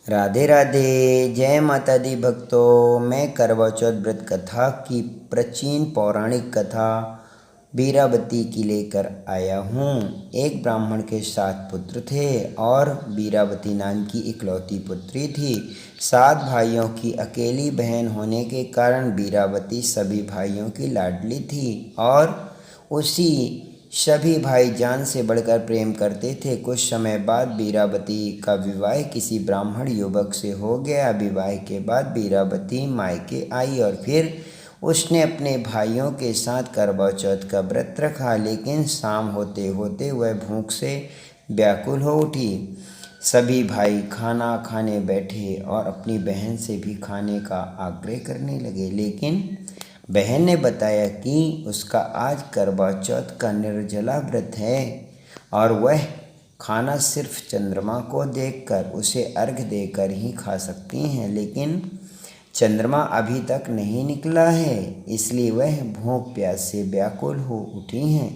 राधे राधे। जय माता दी भक्तों। मैं करवा चौथ व्रत कथा की प्राचीन पौराणिक कथा बीराबती की लेकर आया हूँ। एक ब्राह्मण के 7 पुत्र थे और बीराबती नाम की इकलौती पुत्री थी। 7 भाइयों की अकेली बहन होने के कारण बीराबती सभी भाइयों की लाडली थी और उसी सभी भाई जान से बढ़कर प्रेम करते थे। कुछ समय बाद बीराबती का विवाह किसी ब्राह्मण युवक से हो गया। विवाह के बाद बीराबती मायके आई और फिर उसने अपने भाइयों के साथ करवा चौथ का व्रत रखा, लेकिन शाम होते होते वह भूख से व्याकुल हो उठी। सभी भाई खाना खाने बैठे और अपनी बहन से भी खाने का आग्रह करने लगे, लेकिन बहन ने बताया कि उसका आज करवा चौथ का निर्जला व्रत है और वह खाना सिर्फ चंद्रमा को देखकर, उसे अर्घ देकर ही खा सकती हैं, लेकिन चंद्रमा अभी तक नहीं निकला है, इसलिए वह भूख प्यास से व्याकुल हो उठी हैं।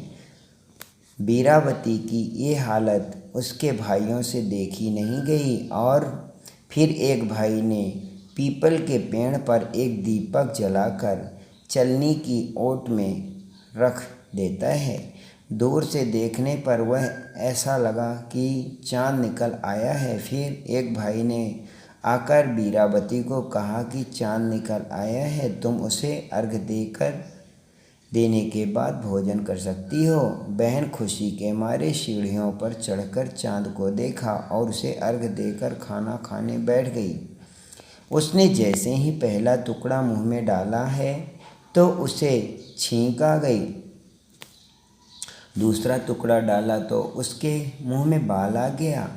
बीराबती की ये हालत उसके भाइयों से देखी नहीं गई और फिर एक भाई ने पीपल के पेड़ पर एक दीपक जलाकर चलनी की ओट में रख देता है। दूर से देखने पर वह ऐसा लगा कि चांद निकल आया है। फिर एक भाई ने आकर बीराबती को कहा कि चांद निकल आया है, तुम उसे अर्घ देने के बाद भोजन कर सकती हो। बहन खुशी के मारे सीढ़ियों पर चढ़कर चांद को देखा और उसे अर्घ देकर खाना खाने बैठ गई। उसने जैसे ही पहला टुकड़ा मुंह में डाला है तो उसे छींक आ गई। दूसरा टुकड़ा डाला तो उसके मुंह में बाल आ गया।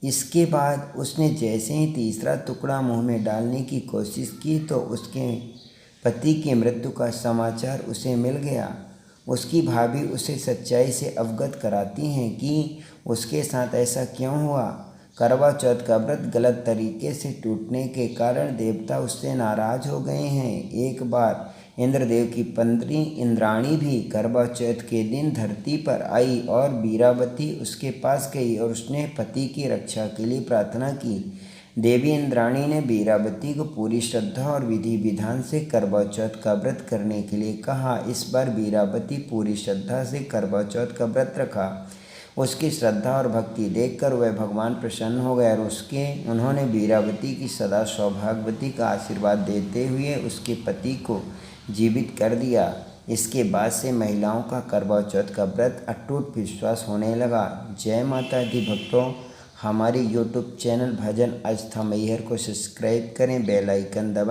इसके बाद उसने जैसे ही तीसरा टुकड़ा मुंह में डालने की कोशिश की तो उसके पति की मृत्यु का समाचार उसे मिल गया। उसकी भाभी उसे सच्चाई से अवगत कराती हैं कि उसके साथ ऐसा क्यों हुआ। करवा चौथ का व्रत गलत तरीके से टूटने के कारण देवता उससे नाराज हो गए हैं। एक बार इंद्रदेव की पत्नी इंद्राणी भी करवा चौथ के दिन धरती पर आई और बीराबती उसके पास गई और उसने पति की रक्षा के लिए प्रार्थना की। देवी इंद्राणी ने बीराबती को पूरी श्रद्धा और विधि विधान से करवा चौथ का व्रत करने के लिए कहा। इस बार बीराबती पूरी श्रद्धा से करवा चौथ का व्रत रखा। उसकी श्रद्धा और भक्ति देखकर वह भगवान प्रसन्न हो गए और उन्होंने बीराबती की सदा सौभाग्यवती का आशीर्वाद देते हुए उसके पति को जीवित कर दिया। इसके बाद से महिलाओं का करवा चौथ का व्रत अटूट विश्वास होने लगा। जय माता दी भक्तों। हमारे YouTube चैनल भजन आस्था मैहर को सब्सक्राइब करें, बेल आइकन दबाएं।